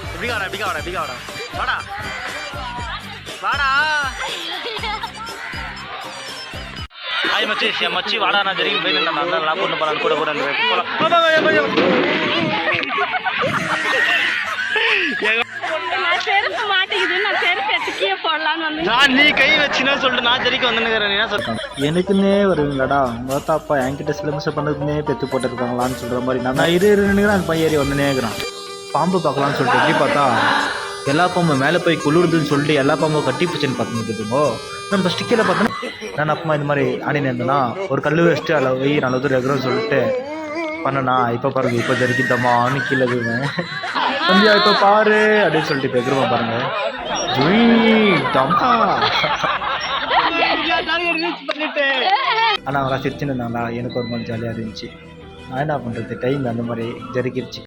இப்படி வாடா வாடா வாடா. ஹாய் மச்சி, என் மச்சி வாடா, நான் தெரியும் போய் நான் கூட்டு போறேன் கூட கூட நீ கை வச்சுன்னா சொல்லிட்டு நான் தெரிக்க வந்து எனக்குன்னே வருவீங்களாடா மொத்தாப்பா என்கிட்ட சிலபஸ் பண்ணதுன்னே பெற்று போட்டுருக்காங்களான்னு சொல்ற மாதிரி நான் இருன்னு அந்த பையன் ஏறி வந்துனே இருக்கிறான். பாம்பு பார்க்கலான்னு சொல்லிட்டு எப்படி பார்த்தா எல்லா பாம்பும் மேலே போய் குளிருதுன்னு சொல்லிட்டு எல்லா பாம்பும் கட்டி பிடிச்சின்னு பார்த்து நிற்குதுங்கோ. நம்ம ஸ்டிக்கில் பார்த்தோன்னா நான் அப்பமா இந்த மாதிரி ஆடினு இருந்தேன்னா ஒரு கல் வச்சுட்டு அதில் வெய் நல்ல தூரம் இருக்கிறோன்னு சொல்லிட்டு பண்ணனா இப்போ பாருங்க இப்போ ஜரிக்கிட்டமான்னு கீழே இருக்குவேன் தம்பியா இப்போ பாரு அப்படின்னு சொல்லிட்டு இப்போ எதிர்மா பாருங்க ஆனால் அவங்களா சிரிச்சுன்னு இருந்தாங்களா எனக்கு ஒரு மாதிரி ஜாலியாக இருந்துச்சு. நான் என்ன பண்ணுறது டைம் அந்த மாதிரி ஜரிக்கிடுச்சு.